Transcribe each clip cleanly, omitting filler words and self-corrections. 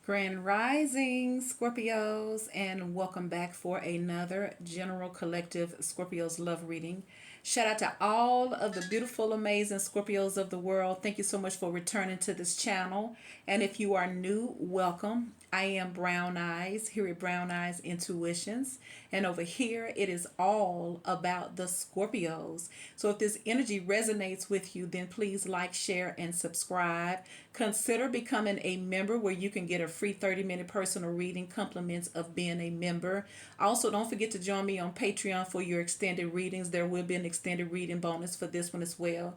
Grand Rising, Scorpios, and welcome back for another General Collective Scorpios Love Reading. Shout out to all of the beautiful, amazing Scorpios of the world. Thank you so much for returning to this channel. And if you are new, welcome. I am Brown Eyes here at Brown Eyes Intuitions. And over here, it is all about the Scorpios. So if this energy resonates with you, then please like, share, and subscribe. Consider becoming a member where you can get a free 30-minute personal reading, compliments of being a member. Also, don't forget to join me on Patreon for your extended readings. There will be an extended reading bonus for this one as well.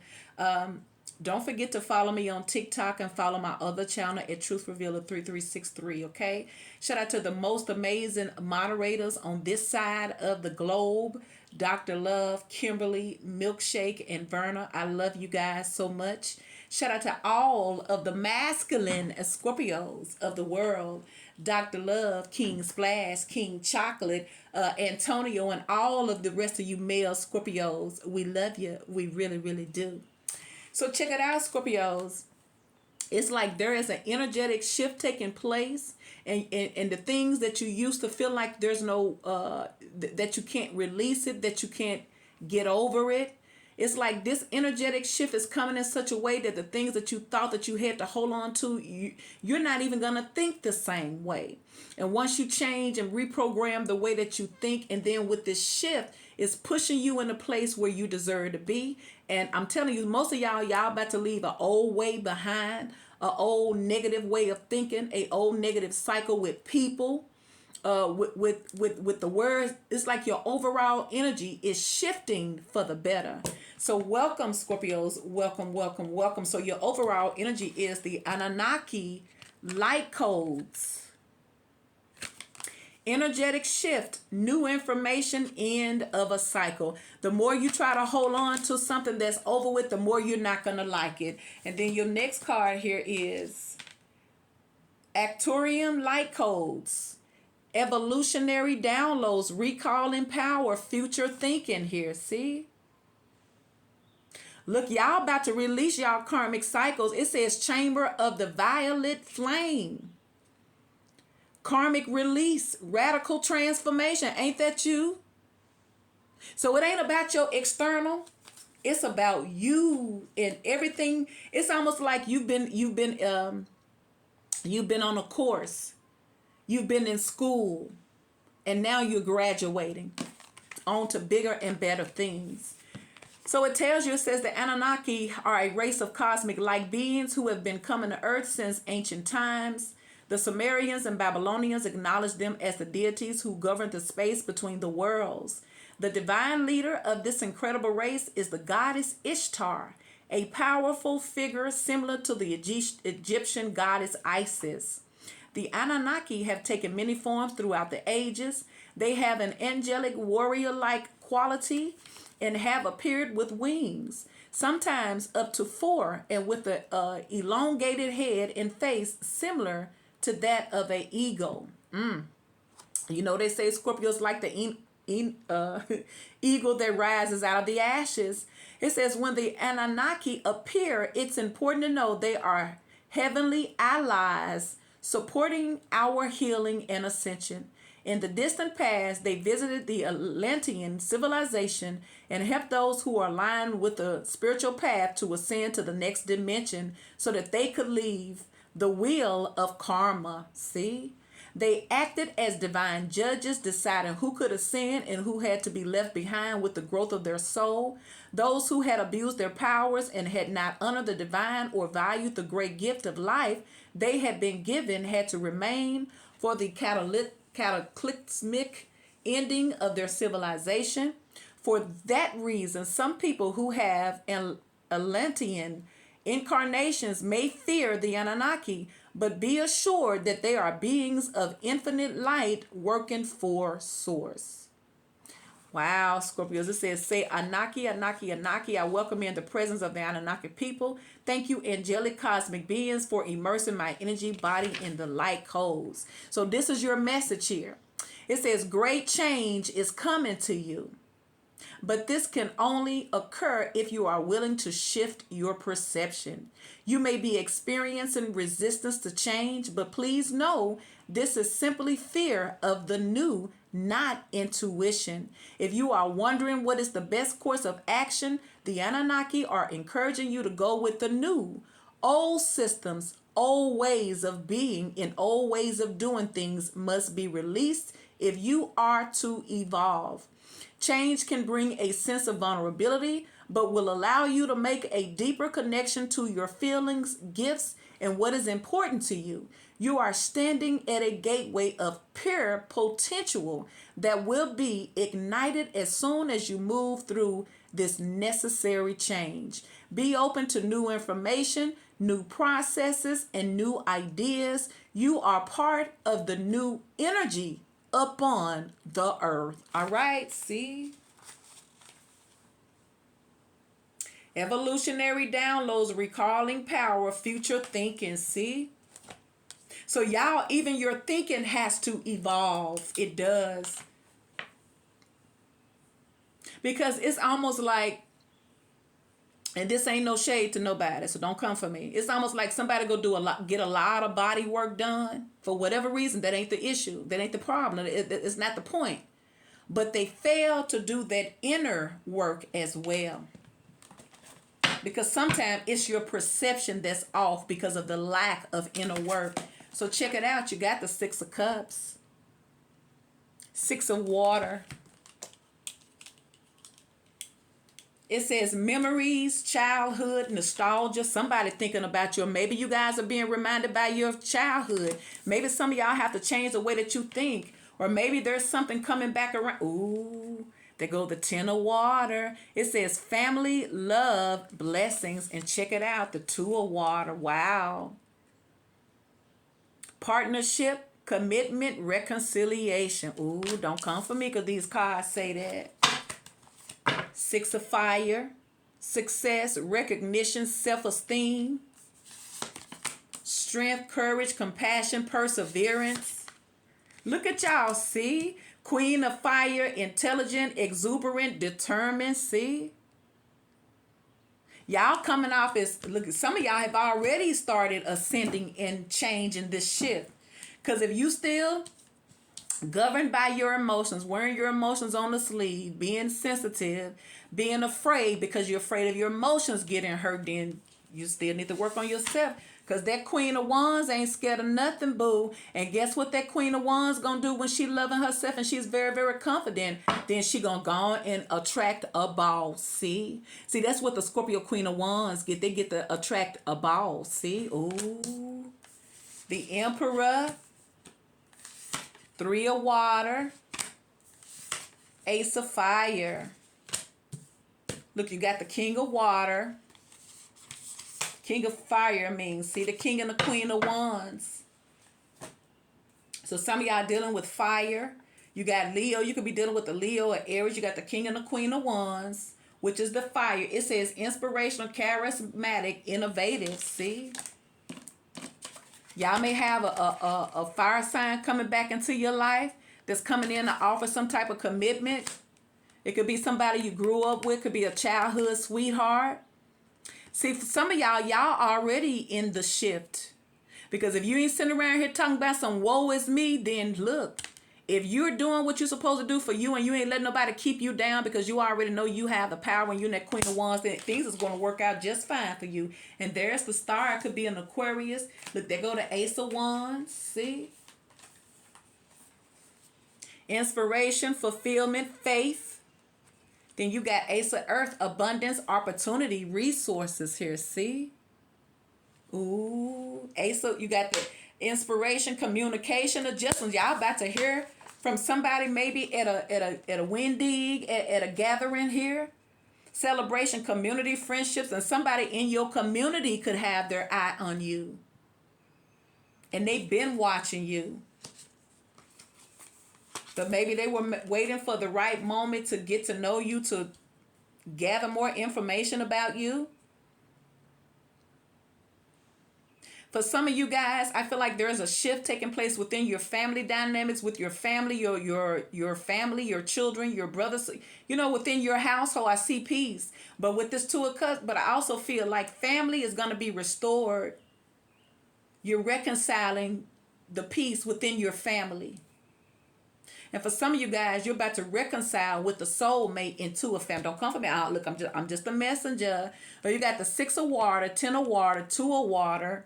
Don't forget to follow me on TikTok and follow my other channel at Truth Revealer 3363, okay? Shout out to the most amazing moderators on this side of the globe. Dr. Love, Kimberly, Milkshake, and Verna. I love you guys so much. Shout out to all of the masculine Scorpios of the world. Dr. Love, King Splash, King Chocolate, Antonio, and all of the rest of you male Scorpios. We love you. We really, really do. So check it out, Scorpios. It's like there is an energetic shift taking place, and the things that you used to feel like there's no, that you can't release it, that you can't get over it. It's like this energetic shift is coming in such a way that the things that you thought that you had to hold on to, you're not even going to think the same way. And once you change and reprogram the way that you think, and then with this shift, it's pushing you in a place where you deserve to be. And I'm telling you, most of y'all about to leave an old way behind, an old negative way of thinking, a old negative cycle with people. With the words, it's like your overall energy is shifting for the better. So welcome, Scorpios. Welcome, welcome, welcome. So your overall energy is the Anunnaki light codes. Energetic shift, new information, end of a cycle. The more you try to hold on to something that's over with, the more you're not going to like it. And then your next card here is Acturium light codes. Evolutionary downloads, recalling power, future thinking here. See? Look, y'all about to release y'all karmic cycles. It says Chamber of the Violet Flame. Karmic release, radical transformation. Ain't that you? So it ain't about your external. It's about you and everything. It's almost like you've been on a course. You've been in school, and now you're graduating on to bigger and better things. So it tells you, it says the Anunnaki are a race of cosmic light beings who have been coming to earth since ancient times. The Sumerians and Babylonians acknowledged them as the deities who governed the space between the worlds. The divine leader of this incredible race is the goddess Ishtar, a powerful figure similar to the Egyptian goddess Isis. The Anunnaki have taken many forms throughout the ages. They have an angelic warrior-like quality and have appeared with wings, sometimes up to 4, and with an elongated head and face similar to that of an eagle. You know, they say Scorpios like the eagle that rises out of the ashes. It says when the Anunnaki appear, it's important to know they are heavenly allies supporting our healing and ascension. In the distant past, they visited the Atlantean civilization and helped those who are aligned with the spiritual path to ascend to the next dimension so that they could leave the wheel of karma. See? They acted as divine judges, deciding who could ascend and who had to be left behind with the growth of their soul. Those who had abused their powers and had not honored the divine or valued the great gift of life they had been given had to remain for the cataclysmic ending of their civilization. For that reason, some people who have an Atlantean incarnations may fear the Anunnaki, but be assured that they are beings of infinite light working for Source. Wow, Scorpios. It says, say Anaki, Anaki, Anaki. I welcome you in the presence of the Anunnaki people. Thank you, angelic cosmic beings, for immersing my energy body in the light codes. So this is your message here. It says, great change is coming to you. But this can only occur if you are willing to shift your perception. You may be experiencing resistance to change, but please know this is simply fear of the new, not intuition. If you are wondering what is the best course of action, the Anunnaki are encouraging you to go with the new. Old systems, old ways of being, and old ways of doing things must be released if you are to evolve. Change can bring a sense of vulnerability, but will allow you to make a deeper connection to your feelings, gifts, and what is important to you. You are standing at a gateway of pure potential that will be ignited as soon as you move through this necessary change. Be open to new information, new processes, and new ideas. You are part of the new energy upon the earth. All right, see? Evolutionary downloads, recalling power, future thinking, see? So y'all, even your thinking has to evolve. It does. Because it's almost like, and this ain't no shade to nobody, so don't come for me. It's almost like somebody go do get a lot of body work done for whatever reason. That ain't the issue. That ain't the problem. It's not the point. But they fail to do that inner work as well. Because sometimes it's your perception that's off because of the lack of inner work. So check it out. You got the 6 of Cups, 6 of Water. It says memories, childhood, nostalgia. Somebody thinking about you. Maybe you guys are being reminded by your childhood. Maybe some of y'all have to change the way that you think. Or maybe there's something coming back around. Ooh, there go the 10 of Water. It says family, love, blessings. And check it out, the 2 of Water. Wow. Partnership, commitment, reconciliation. Ooh, don't come for me because these cards say that. 6 of Fire, success, recognition, self-esteem, strength, courage, compassion, perseverance. Look at y'all, see? Queen of Fire, intelligent, exuberant, determined, see? Y'all coming off as, look, some of y'all have already started ascending and changing this shift. Because if you still governed by your emotions, wearing your emotions on the sleeve, being sensitive, being afraid because you're afraid of your emotions getting hurt, then you still need to work on yourself. Because that Queen of Wands ain't scared of nothing, boo. And guess what that Queen of Wands gonna do when she loving herself and she's very, very confident? Then she gonna go on and attract a boss, see? See, that's what the Scorpio Queen of Wands get. They get to attract a boss, see? Ooh. The Emperor, 3 of Water, Ace of Fire. Look, you got the King of Water. King of Fire means, see, the King and the Queen of Wands. So some of y'all dealing with fire. You got Leo. You could be dealing with the Leo or Aries. You got the King and the Queen of Wands, which is the fire. It says inspirational, charismatic, innovative. See? Y'all may have a fire sign coming back into your life that's coming in to offer some type of commitment. It could be somebody you grew up with. Could be a childhood sweetheart. See, for some of y'all already in the shift. Because if you ain't sitting around here talking about some woe is me, then look. If you're doing what you're supposed to do for you and you ain't letting nobody keep you down because you already know you have the power and you're in that Queen of Wands, then things is going to work out just fine for you. And there's the star. It could be an Aquarius. Look, there go the Ace of Wands. See? Inspiration, fulfillment, faith. Then you got Ace of Earth, abundance, opportunity, resources here. See? Ooh. Ace of, you got the inspiration, communication, adjustments. Y'all about to hear from somebody maybe at a Wendig, at a gathering here. Celebration, community, friendships, and somebody in your community could have their eye on you. And they've been watching you. But maybe they were waiting for the right moment to get to know you, to gather more information about you. For some of you guys, I feel like there's a shift taking place within your family dynamics, with your family, your family, your children, your brothers, within your household. I see peace. But with this Two of Cups, but I also feel like family is going to be restored. You're reconciling the peace within your family. And for some of you guys, you're about to reconcile with the soulmate into a family. Don't come for me. Oh, look, I'm just a messenger. Or you got the 6 of water, 10 of water, 2 of water,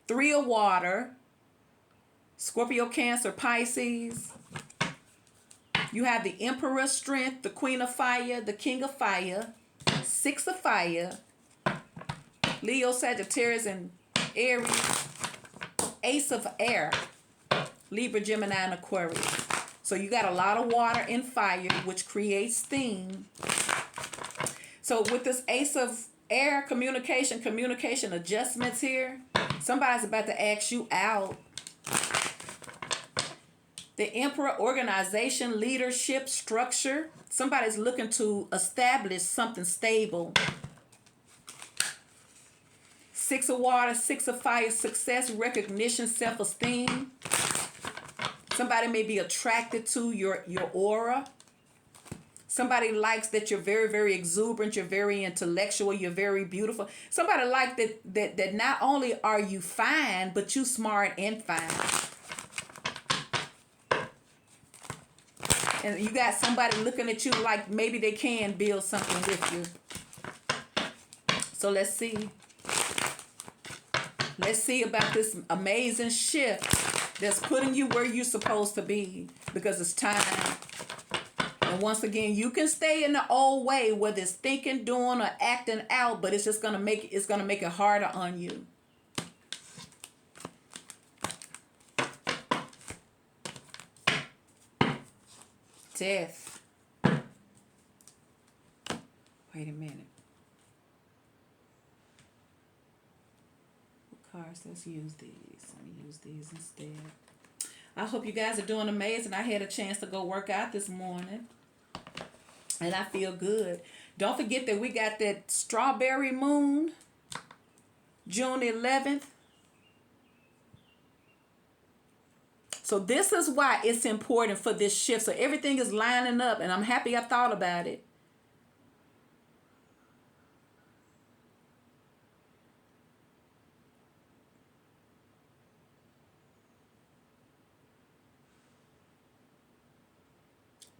3 of water, Scorpio, Cancer, Pisces. You have the Emperor, Strength, the Queen of Fire, the King of Fire, 6 of Fire, Leo, Sagittarius, and Aries, Ace of Air, Libra, Gemini, and Aquarius. So you got a lot of water and fire, which creates steam. So with this Ace of Air, communication adjustments here, somebody's about to ask you out. The Emperor, organization, leadership, structure. Somebody's looking to establish something stable. 6 of water, 6 of fire, success, recognition, self-esteem. Somebody may be attracted to your aura. Somebody likes that you're very, very exuberant, you're very intellectual, you're very beautiful. Somebody likes that not only are you fine, but you smart and fine. And you got somebody looking at you like maybe they can build something with you. So let's see. Let's see about this amazing shift that's putting you where you're supposed to be, because it's time. And once again, you can stay in the old way, whether it's thinking, doing, or acting out, but it's just gonna make it harder on you. Death. Wait a minute. What cards? Let's use these. Let me use these instead. I hope you guys are doing amazing. I had a chance to go work out this morning, and I feel good. Don't forget that we got that strawberry moon, June 11th. So this is why it's important for this shift. So everything is lining up, and I'm happy I thought about it.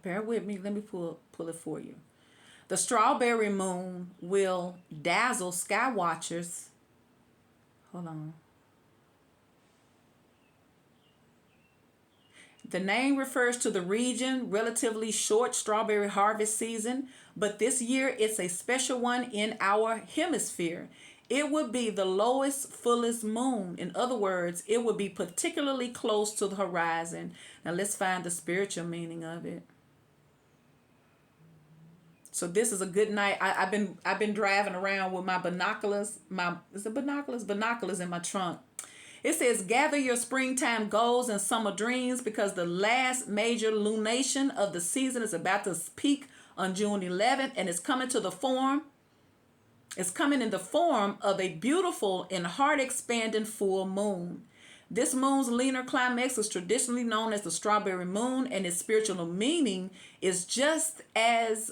Bear with me. Let me pull it for you. The strawberry moon will dazzle sky watchers. Hold on. The name refers to the region, relatively short strawberry harvest season, but this year it's a special one in our hemisphere. It would be the lowest, fullest moon. In other words, it would be particularly close to the horizon. Now let's find the spiritual meaning of it. So this is a good night. I've been driving around with my binoculars. Binoculars in my trunk. It says, gather your springtime goals and summer dreams, because the last major lunation of the season is about to peak on June 11th, and it's coming in the form of a beautiful and heart-expanding full moon. This moon's lunar climax is traditionally known as the strawberry moon, and its spiritual meaning is just as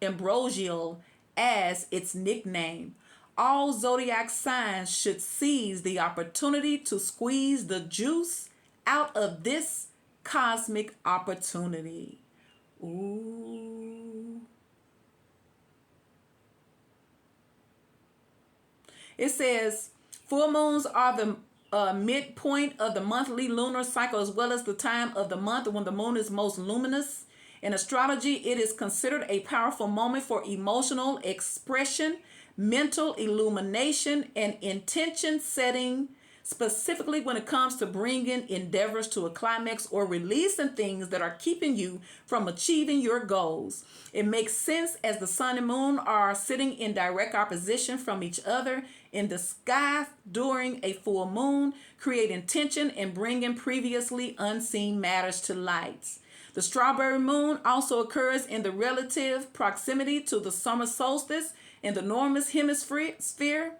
ambrosial as its nickname. All zodiac signs should seize the opportunity to squeeze the juice out of this cosmic opportunity. Ooh. It says, full moons are the midpoint of the monthly lunar cycle, as well as the time of the month when the moon is most luminous. In astrology, it is considered a powerful moment for emotional expression, mental illumination, and intention setting, specifically when it comes to bringing endeavors to a climax or releasing things that are keeping you from achieving your goals. It makes sense as the sun and moon are sitting in direct opposition from each other in the sky during a full moon, creating tension and bringing previously unseen matters to light. The strawberry moon also occurs in the relative proximity to the summer solstice in the northern hemisphere,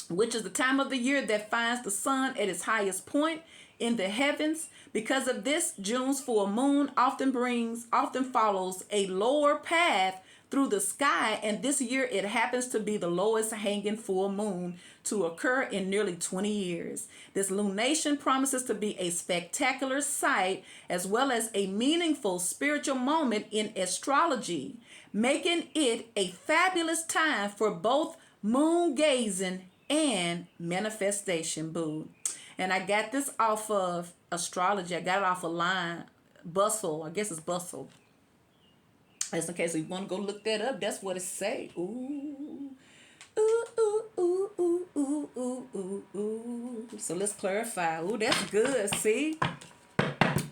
which is the time of the year that finds the sun at its highest point in the heavens. Because of this, June's full moon often follows a lower path through the sky, and this year it happens to be the lowest hanging full moon to occur in nearly 20 years. This lunation promises to be a spectacular sight as well as a meaningful spiritual moment in astrology, making it a fabulous time for both moon gazing and manifestation, boo. And I got this off of astrology. I got it off a line, Bustle. I guess it's Bustle. Just in case you want to go look that up, that's what it say. Ooh, ooh, ooh, ooh, ooh, ooh, ooh, ooh, ooh. So let's clarify. Ooh, that's good. See,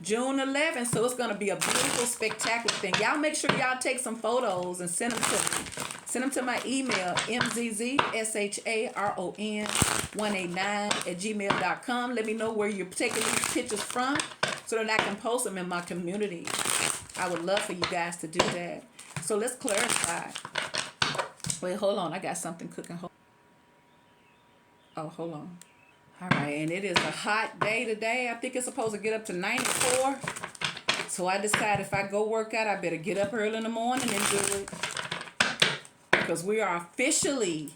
June 11th. So it's gonna be a beautiful, spectacular thing. Y'all make sure y'all take some photos and send them to me. Send them to my email, mzzsharon189@gmail.com. Let me know where you're taking these pictures from so that I can post them in my community. I would love for you guys to do that. So let's clarify. Wait, hold on. I got something cooking. Oh, hold on. All right, and it is a hot day today. I think it's supposed to get up to 94. So I decided if I go work out, I better get up early in the morning and do it. Because we are officially,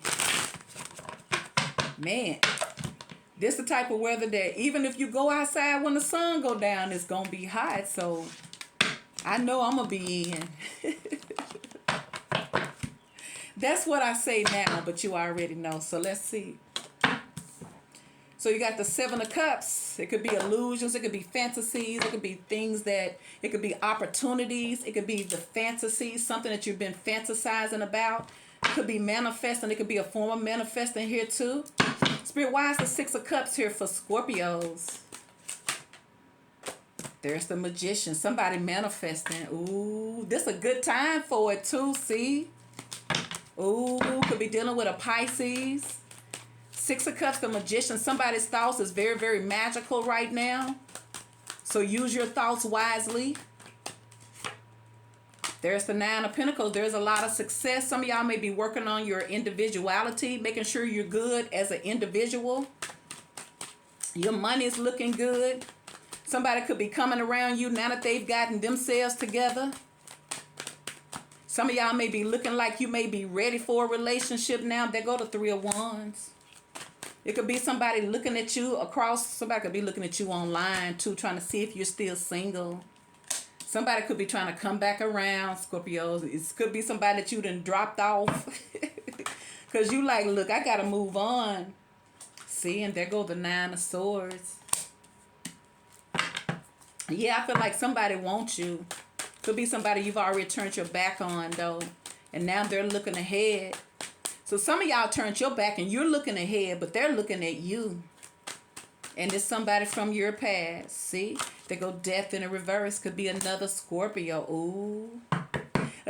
man, this the type of weather that even if you go outside when the sun go down, it's going to be hot. So I know I'm going to be in. That's what I say now, but you already know. So let's see. So you got the Seven of Cups. It could be illusions. It could be fantasies. It could be things that, it could be opportunities. It could be the fantasies, something that you've been fantasizing about. It could be manifesting. It could be a form of manifesting here too. Spirit, why is the Six of Cups here for Scorpios? There's the Magician. Somebody manifesting. Ooh, this is a good time for it too, see? Ooh, could be dealing with a Pisces. Six of Cups, the Magician. Somebody's thoughts is very, very magical right now. So use your thoughts wisely. There's the Nine of Pentacles. There's a lot of success. Some of y'all may be working on your individuality, making sure you're good as an individual. Your money is looking good. Somebody could be coming around you now that they've gotten themselves together. Some of y'all may be looking like you may be ready for a relationship now. There go the Three of Wands. It could be somebody looking at you across. Somebody could be looking at you online too, trying to see if you're still single. Somebody could be trying to come back around, Scorpios. It could be somebody that you done dropped off. Because you like, look, I got to move on. See, and there go the Nine of Swords. Yeah, I feel like somebody wants you. Could be somebody you've already turned your back on, though. And now they're looking ahead. So some of y'all turned your back and you're looking ahead, but they're looking at you. And it's somebody from your past. See? They go Death in the reverse. Could be another Scorpio. Ooh.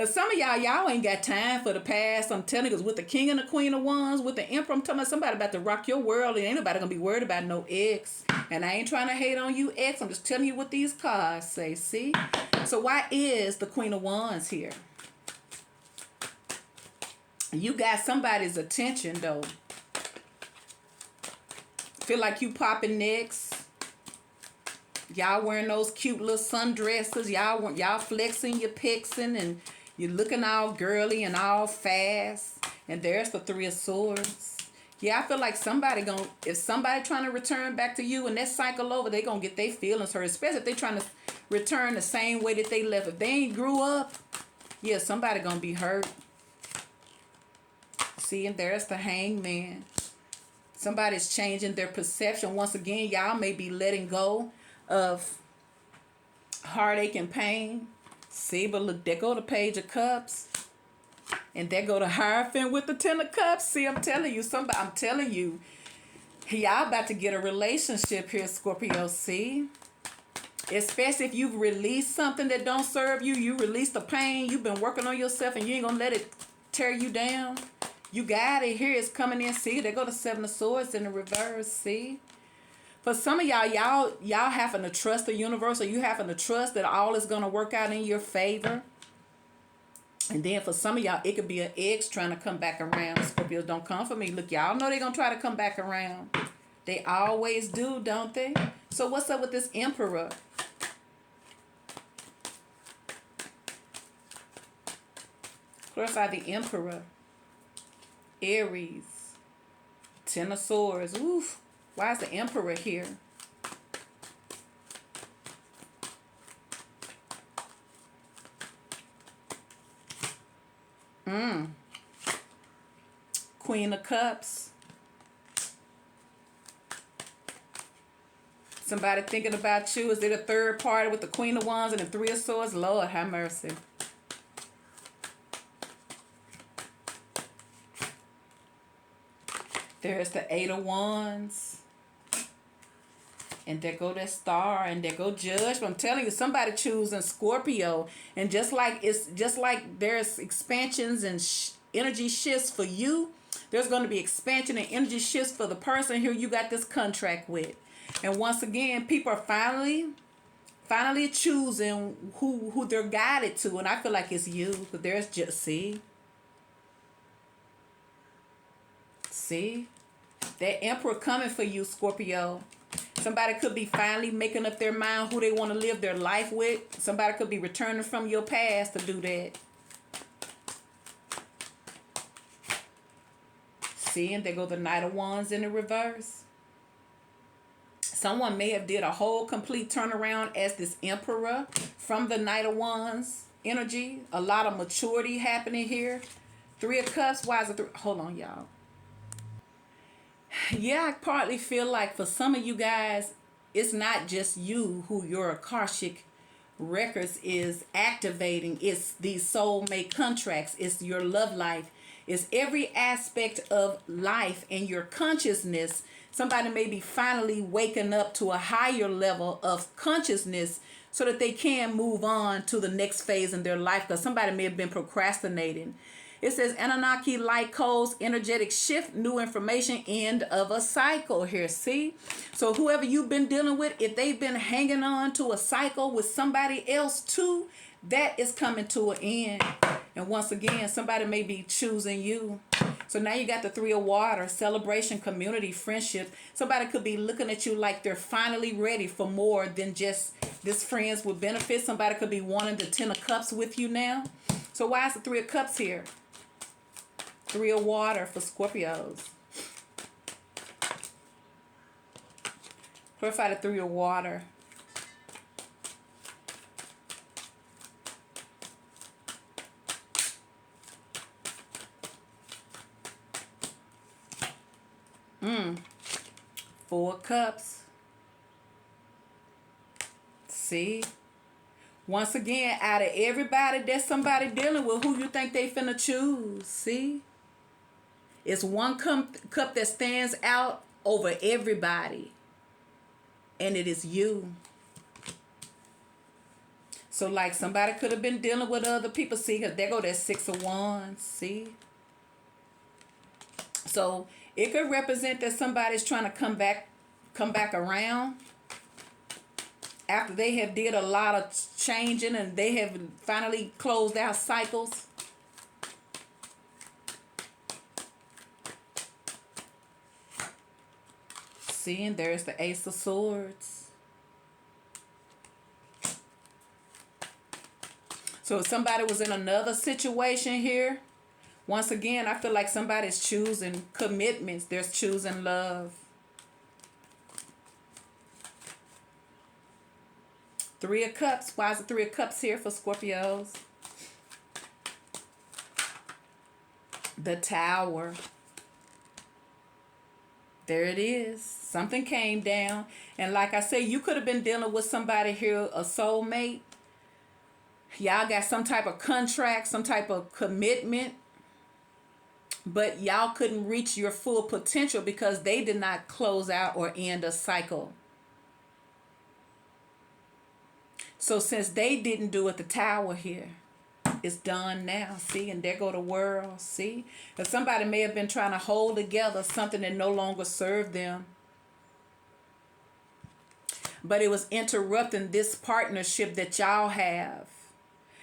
Some of y'all ain't got time for the past. I'm telling you, because with the King and the Queen of Wands, with the Emperor, I'm telling you, somebody about to rock your world. And ain't nobody going to be worried about no ex. And I ain't trying to hate on you, ex. I'm just telling you what these cards say. See? So why is the Queen of Wands here? You got somebody's attention, though. Feel like you popping necks. Y'all wearing those cute little sundresses. Y'all flexing, you're pixing, and you're looking all girly and all fast. And there's the Three of Swords. Yeah, I feel like if somebody trying to return back to you and that cycle over, they gonna get their feelings hurt. Especially if they trying to return the same way that they left. If they ain't grew up, yeah, somebody gonna be hurt. See, and there's the Hangman. Somebody's changing their perception. Once again, y'all may be letting go of heartache and pain. See, but look, there go the Page of Cups. And there go the Hierophant with the Ten of Cups. See, I'm telling you, y'all about to get a relationship here, Scorpio. See? Especially if you've released something that don't serve you. You released the pain. You've been working on yourself and you ain't going to let it tear you down. You got it. Here it's coming in. See, there go the Seven of Swords in the reverse. See? For some of y'all having to trust the universe, or you having to trust that all is going to work out in your favor. And then for some of y'all, it could be an ex trying to come back around. Scorpios, don't come for me. Look, y'all know they're going to try to come back around. They always do, don't they? So what's up with this Emperor? Clarify the Emperor. Aries. Ten of Swords. Oof. Why is the Emperor here? Queen of Cups. Somebody thinking about you. Is it a third party with the Queen of Wands and the Three of Swords? Lord, have mercy. There's the Eight of Wands. And there go that Star, and there go Judge. But I'm telling you, somebody choosing Scorpio. And just like there's expansions and energy shifts for you, there's going to be expansion and energy shifts for the person here you got this contract with. And once again, people are finally choosing who they're guided to. And I feel like it's you. Because there's just, see, that Emperor coming for you, Scorpio. Somebody could be finally making up their mind who they want to live their life with. Somebody could be returning from your past to do that. See, and there go the Knight of Wands in the reverse. Someone may have did a whole complete turnaround as this Emperor from the Knight of Wands energy. A lot of maturity happening here. Three of Cups. Why is it hold on, y'all. Yeah, I partly feel like for some of you guys, it's not just you who your Akashic records is activating. It's these soulmate contracts. It's your love life. It's every aspect of life and your consciousness. Somebody may be finally waking up to a higher level of consciousness so that they can move on to the next phase in their life, because somebody may have been procrastinating. It says Anunnaki light codes, energetic shift, new information, end of a cycle here. See? So whoever you've been dealing with, if they've been hanging on to a cycle with somebody else too, that is coming to an end. And once again, somebody may be choosing you. So now you got the Three of Water, celebration, community, friendship. Somebody could be looking at you like they're finally ready for more than just this friends with benefits. Somebody could be wanting the Ten of Cups with you now. So why is the Three of Cups here? Three of Water for Scorpios. Clarify the Three of Water. Four of Cups. See? Once again, out of everybody, there's somebody dealing with who you think they finna choose. See? It's one cup that stands out over everybody. And it is you. So like somebody could have been dealing with other people. See, because there go that Six of Wands. See? So it could represent that somebody's trying to come back around after they have did a lot of changing and they have finally closed out cycles. See, and there's the Ace of Swords. So if somebody was in another situation here, once again, I feel like somebody's choosing commitments. They're choosing love. Three of Cups. Why is the Three of Cups here for Scorpios? The Tower. There it is. Something came down. And like I said, you could have been dealing with somebody here, a soulmate. Y'all got some type of contract, some type of commitment. But y'all couldn't reach your full potential because they did not close out or end a cycle. So since they didn't do it, the Tower here, it's done now. See, and there go the world. See, if somebody may have been trying to hold together something that no longer served them, but it was interrupting this partnership that y'all have.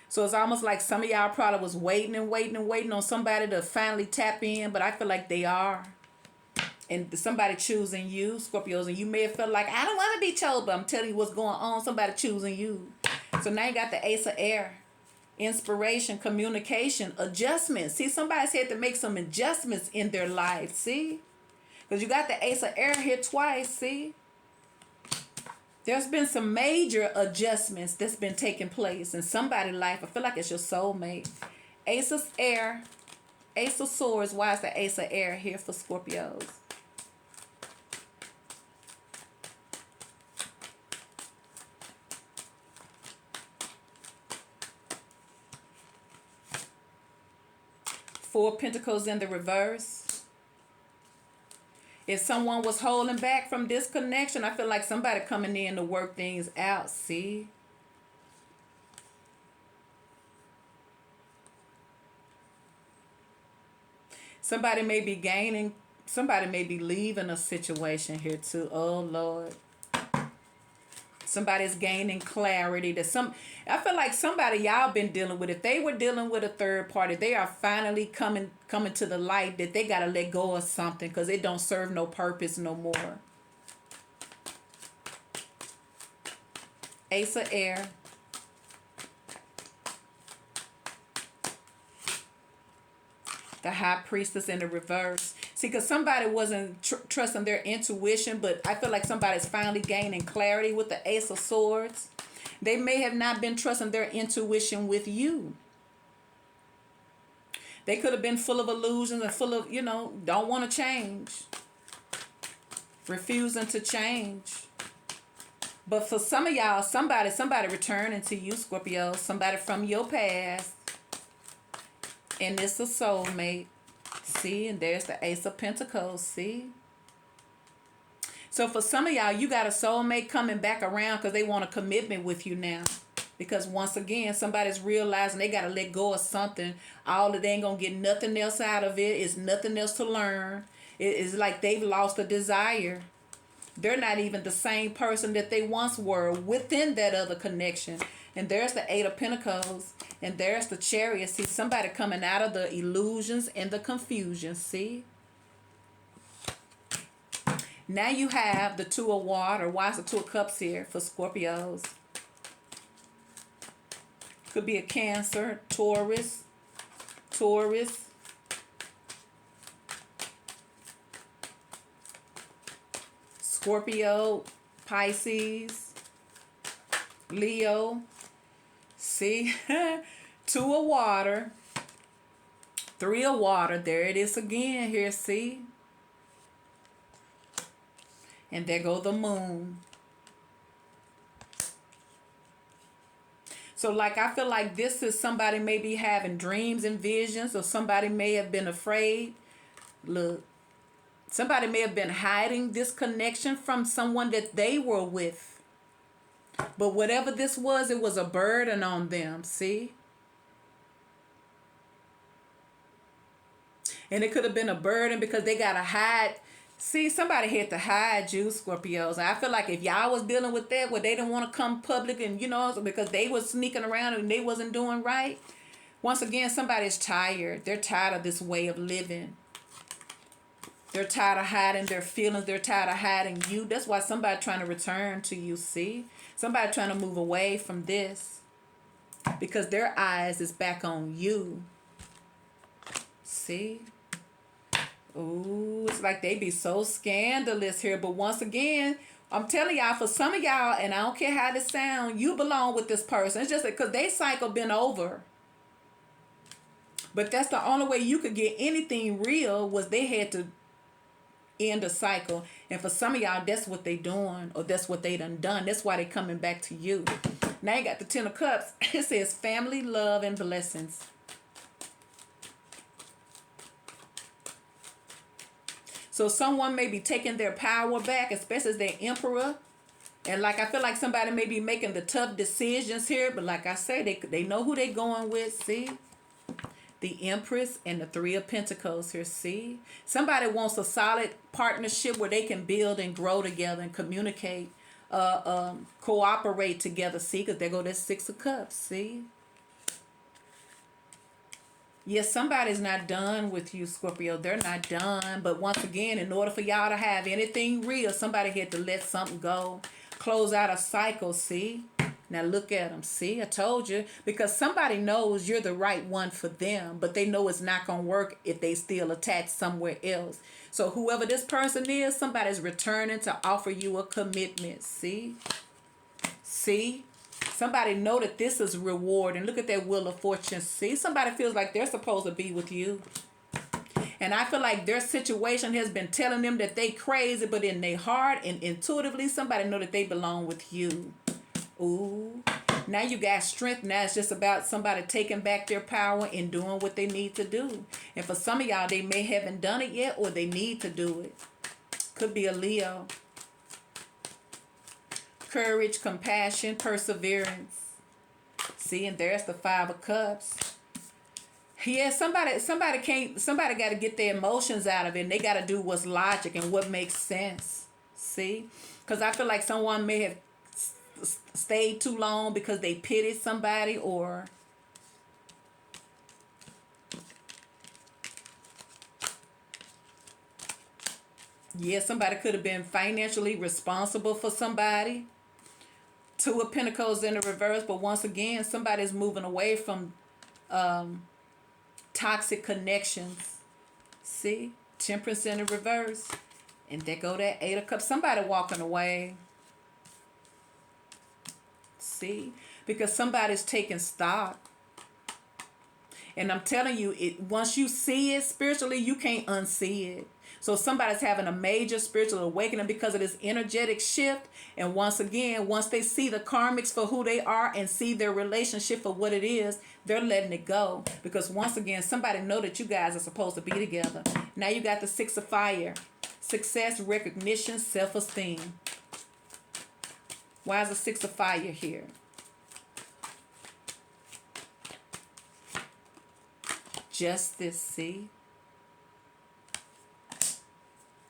So it's almost like some of y'all probably was waiting and waiting and waiting on somebody to finally tap in, but I feel like they are. And somebody choosing you, Scorpios, and you may have felt like, I don't want to be chose, but I'm telling you what's going on. Somebody choosing you. So now you got the Ace of Air. Inspiration, communication, adjustments. See, somebody's had to make some adjustments in their life, see? Because you got the Ace of Air here twice, see? There's been some major adjustments that's been taking place in somebody's life. I feel like it's your soulmate. Ace of Air, Ace of Swords. Why is the Ace of Air here for Scorpios? Four of Pentacles in the reverse. If someone was holding back from this connection, I feel like somebody coming in to work things out, see? Somebody may be gaining, somebody may be leaving a situation here too. Oh, Lord. Somebody's gaining clarity. I feel like somebody y'all been dealing with, if they were dealing with a third party, they are finally coming to the light that they got to let go of something because it don't serve no purpose no more. Ace of Air. The High Priestess in the reverse. See, because somebody wasn't trusting their intuition, but I feel like somebody's finally gaining clarity with the Ace of Swords. They may have not been trusting their intuition with you. They could have been full of illusions and full of, don't want to change. Refusing to change. But for some of y'all, somebody returning to you, Scorpio. Somebody from your past. And it's a soulmate. See, and there's the Ace of Pentacles, see? So for some of y'all, you got a soulmate coming back around because they want a commitment with you now. Because once again, somebody's realizing they got to let go of something. All that they ain't going to get nothing else out of it. It's nothing else to learn. It's like they've lost a desire. They're not even the same person that they once were within that other connection. And there's the Eight of Pentacles. And there's the Chariot. See, somebody coming out of the illusions and the confusion. See? Now you have the Two of Water. Why is the Two of Cups here for Scorpios? Could be a Cancer, Taurus, Scorpio, Pisces, Leo. See? Two of Water, Three of Water. There it is again here, see? And there go the Moon. So like I feel like this is somebody may be having dreams and visions, or somebody may have been afraid. Look, somebody may have been hiding this connection from someone that they were with. But whatever this was, it was a burden on them, see? And it could have been a burden because they got to hide. See, somebody had to hide you, Scorpios. And I feel like if y'all was dealing with that, where they didn't want to come public and, because they was sneaking around and they wasn't doing right. Once again, somebody's tired. They're tired of this way of living. They're tired of hiding their feelings. They're tired of hiding you. That's why somebody trying to return to you, see? Somebody trying to move away from this. Because their eyes is back on you. See? Ooh, it's like they be so scandalous here. But once again, I'm telling y'all, for some of y'all, and I don't care how this sound, you belong with this person. It's just because they cycle been over. But that's the only way you could get anything real was they had to end a cycle. And for some of y'all, that's what they doing, or that's what they done. That's why they coming back to you. Now you got the Ten of Cups. It says family, love, and blessings. So someone may be taking their power back, especially as their emperor. And like I feel like somebody may be making the tough decisions here. But like I say, they know who they going with, see? The Empress and the Three of Pentacles here, see? Somebody wants a solid partnership where they can build and grow together and communicate, cooperate together, see? Because there go that Six of Cups, see? Yes, somebody's not done with you, Scorpio. They're not done. But once again, in order for y'all to have anything real, somebody had to let something go. Close out a cycle, see? Now look at them. See, I told you. Because somebody knows you're the right one for them, but they know it's not going to work if they still attached somewhere else. So whoever this person is, somebody's returning to offer you a commitment. See? See? Somebody know that this is reward. And look at that wheel of fortune. See? Somebody feels like they're supposed to be with you. And I feel like their situation has been telling them that they crazy, but in their heart and intuitively, somebody know that they belong with you. Ooh. Now you got strength. Now it's just about somebody taking back their power and doing what they need to do. And for some of y'all, they may haven't done it yet, or they need to do it. Could be a Leo. Courage, compassion, perseverance. See, and there's the Five of Cups. Yeah, somebody got to get their emotions out of it, and they got to do what's logic and what makes sense. See? Because I feel like someone may have stayed too long because they pitied somebody, or yeah, somebody could have been financially responsible for somebody. Two of Pentacles in the reverse, but once again, somebody's moving away from toxic connections. See? Temperance in the reverse. And there go that Eight of Cups. Somebody walking away. See? Because somebody's taking stock. And I'm telling you, once you see it spiritually, you can't unsee it. So somebody's having a major spiritual awakening because of this energetic shift. And once again, once they see the karmics for who they are and see their relationship for what it is, they're letting it go. Because once again, somebody know that you guys are supposed to be together. Now you got the Six of Fire. Success, recognition, self-esteem. Why is the Six of Fire here? Justice, see?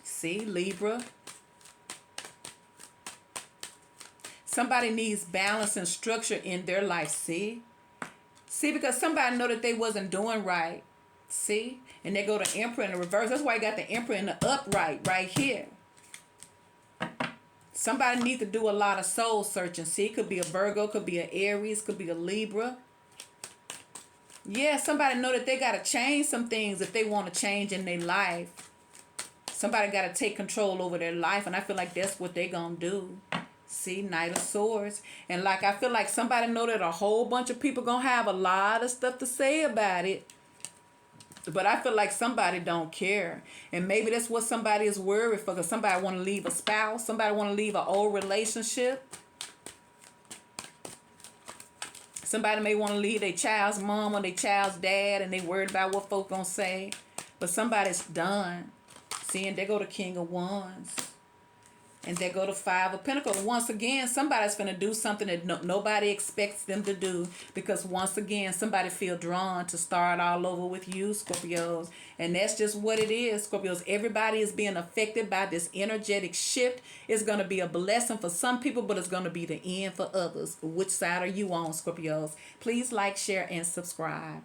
See, Libra. Somebody needs balance and structure in their life, see? See, because somebody know that they wasn't doing right, see? And they go to Emperor in the reverse. That's why you got the Emperor in the upright right here. Somebody needs to do a lot of soul searching, see? It could be a Virgo, could be an Aries, could be a Libra. Yeah, somebody know that they got to change some things if they want to change in their life. Somebody got to take control over their life, and I feel like that's what they going to do. See, Knight of Swords. And like I feel like somebody know that a whole bunch of people going to have a lot of stuff to say about it. But I feel like somebody don't care. And maybe that's what somebody is worried for, because somebody want to leave a spouse. Somebody want to leave an old relationship. Somebody may want to leave their child's mom or their child's dad, and they worried about what folk going to say. But somebody's done. See, and there go the King of Wands. And there go the Five of Pentacles. Once again, somebody's going to do something that nobody expects them to do. Because once again, somebody feel drawn to start all over with you, Scorpios. And that's just what it is, Scorpios. Everybody is being affected by this energetic shift. It's going to be a blessing for some people, but it's going to be the end for others. Which side are you on, Scorpios? Please like, share, and subscribe.